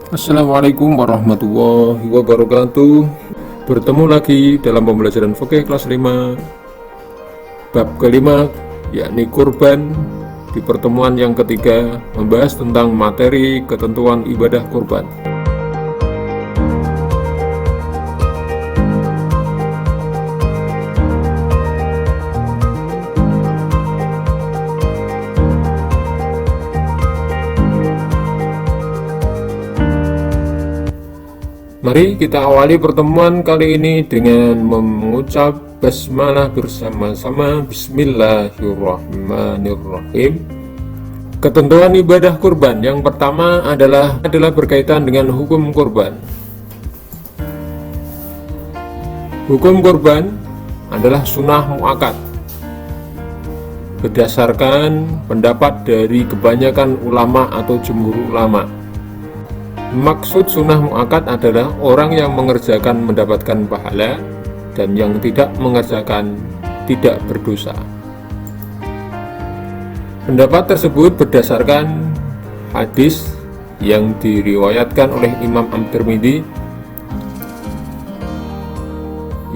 Assalamualaikum warahmatullahi wabarakatuh. Bertemu lagi dalam pembelajaran fikih kelas 5 bab kelima, yakni kurban. Di pertemuan yang ketiga membahas tentang materi ketentuan ibadah kurban. Mari kita awali pertemuan kali ini dengan mengucap basmalah bersama-sama. Bismillahirrahmanirrahim. Ketentuan ibadah kurban yang pertama adalah berkaitan dengan hukum kurban. Hukum kurban adalah sunnah muakkad berdasarkan pendapat dari kebanyakan ulama atau jumhur ulama. Maksud sunnah muakkad adalah orang yang mengerjakan mendapatkan pahala dan yang tidak mengerjakan tidak berdosa. Pendapat tersebut berdasarkan hadis yang diriwayatkan oleh Imam At-Tirmidzi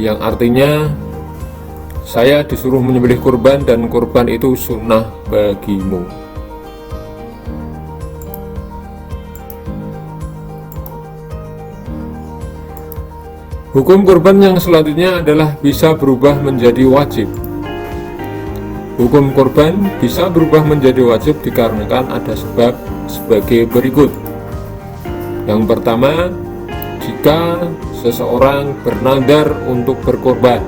yang artinya, saya disuruh menyembelih kurban dan kurban itu sunnah bagimu. Hukum kurban yang selanjutnya adalah bisa berubah menjadi wajib. Hukum kurban bisa berubah menjadi wajib dikarenakan ada sebab sebagai berikut. Yang pertama, jika seseorang bernadar untuk berkorban,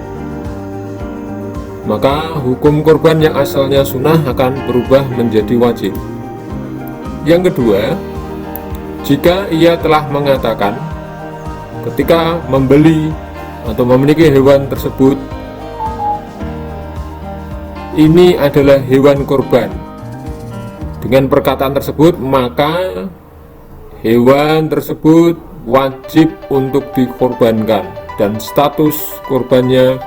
maka hukum kurban yang asalnya sunnah akan berubah menjadi wajib. Yang kedua, jika ia telah mengatakan ketika membeli atau memiliki hewan tersebut, ini adalah hewan kurban. Dengan perkataan tersebut, maka hewan tersebut wajib untuk dikorbankan dan status kurbannya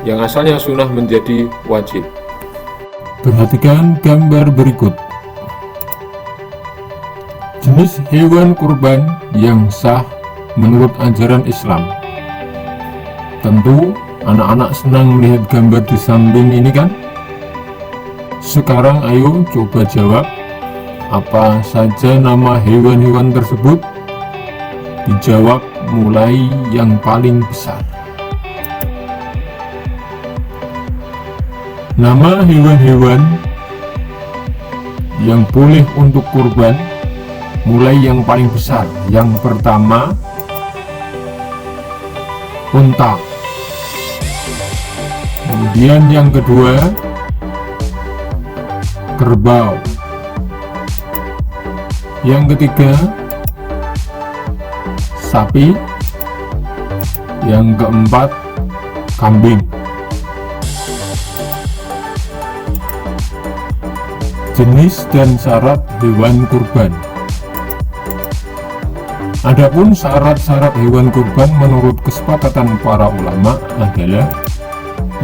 yang asalnya sunnah menjadi wajib. Perhatikan gambar berikut. Jenis hewan kurban yang sah menurut ajaran Islam. Tentu anak-anak senang melihat gambar di samping ini kan? Sekarang ayo coba jawab, apa saja nama hewan-hewan tersebut? Dijawab mulai yang paling besar. Nama hewan-hewan yang boleh untuk kurban mulai yang paling besar. Yang pertama, unta. Kemudian yang kedua, kerbau. Yang ketiga, sapi. Yang keempat, kambing. Jenis dan syarat hewan kurban. Adapun syarat-syarat hewan kurban menurut kesepakatan para ulama adalah: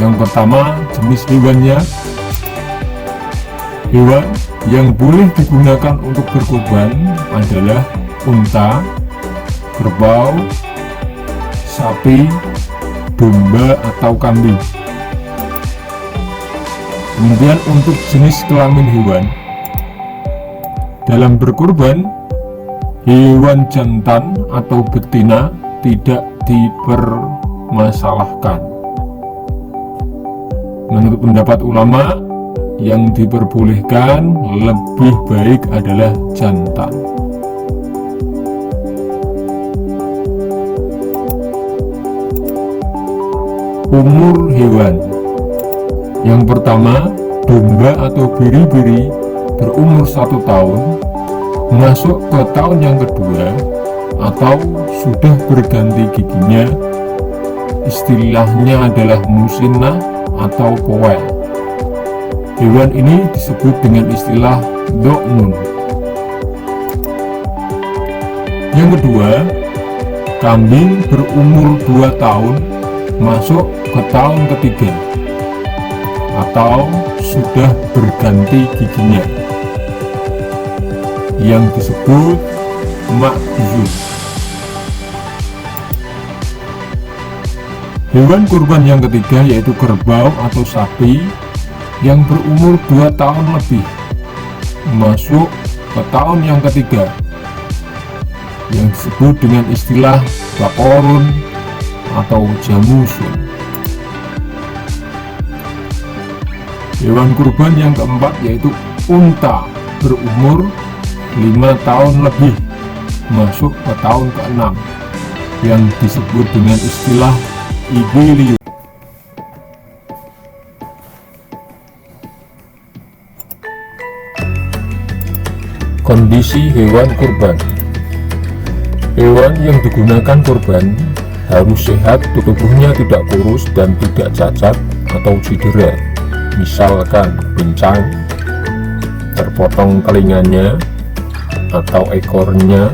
yang pertama, jenis hewannya. Hewan yang boleh digunakan untuk berkurban adalah unta, kerbau, sapi, domba atau kambing. Kemudian untuk jenis kelamin hewan, dalam berkurban, hewan jantan atau betina tidak dipermasalahkan. Menurut pendapat ulama, yang diperbolehkan lebih baik adalah jantan. Umur hewan. Yang pertama, domba atau biri-biri berumur 1 tahun masuk ke tahun yang kedua atau sudah berganti giginya, istilahnya adalah musinnah atau poel. Hewan ini disebut dengan istilah do'nun. Yang kedua, kambing berumur 2 tahun masuk ke tahun ketiga atau sudah berganti giginya, yang disebut ma'zuf. Hewan kurban yang ketiga yaitu kerbau atau sapi yang berumur 2 tahun lebih masuk ke tahun yang ketiga, yang disebut dengan istilah bakorun atau jamusun. Hewan kurban yang keempat yaitu unta berumur 5 tahun lebih masuk ke tahun ke-6, yang disebut dengan istilah ibilium. Kondisi hewan kurban. Hewan yang digunakan kurban harus sehat, tubuhnya tidak kurus dan tidak cacat atau cedera, misalkan pincang, terpotong telinganya atau ekornya,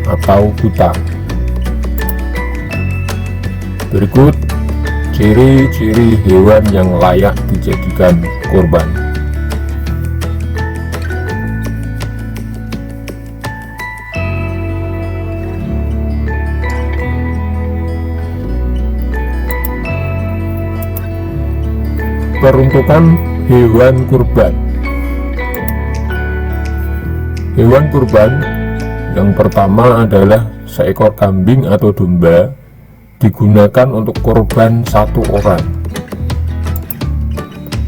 atau buta. Berikut ciri-ciri hewan yang layak dijadikan kurban. Peruntukan hewan kurban. Hewan kurban yang pertama adalah seekor kambing atau domba, digunakan untuk kurban 1 orang.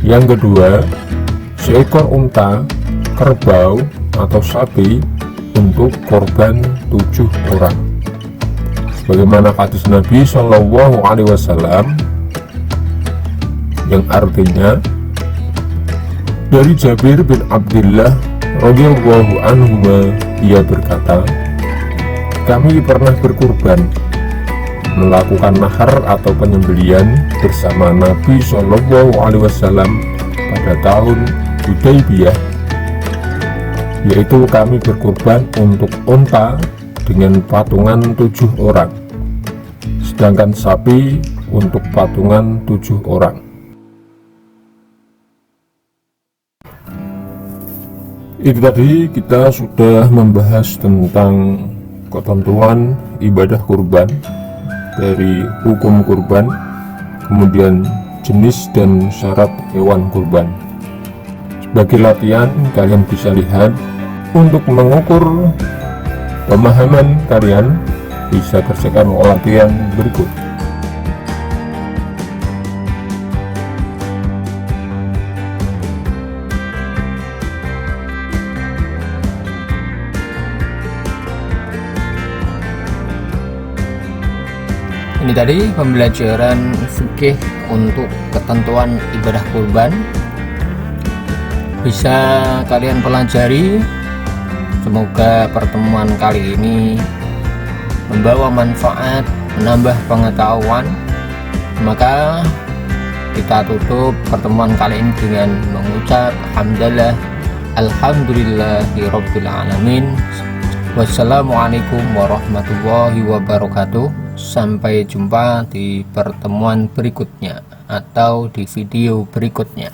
Yang kedua, seekor unta, kerbau atau sapi untuk kurban 7 orang. Sebagaimana hadis Nabi Shallallahu Alaihi Wasallam, yang artinya dari Jabir bin Abdullah radhiyallahu anhu, ia berkata, kami pernah berkurban, melakukan nahar atau penyembelian bersama Nabi Shallallahu Alaihi Wasallam pada tahun Hudaybiyah, yaitu kami berkurban untuk unta dengan patungan 7 orang, sedangkan sapi untuk patungan 7 orang. Itu tadi kita sudah membahas tentang ketentuan ibadah kurban, dari hukum kurban, kemudian jenis dan syarat hewan kurban. Sebagai latihan, kalian bisa lihat untuk mengukur pemahaman kalian, bisa kerjakan latihan berikut. Ini tadi pembelajaran fikih untuk ketentuan ibadah kurban. Bisa kalian pelajari. Semoga pertemuan kali ini membawa manfaat, menambah pengetahuan. Maka kita tutup pertemuan kali ini dengan mengucap alhamdulillahirabbil alamin. Wassalamualaikum warahmatullahi wabarakatuh. Sampai jumpa di pertemuan berikutnya atau di video berikutnya.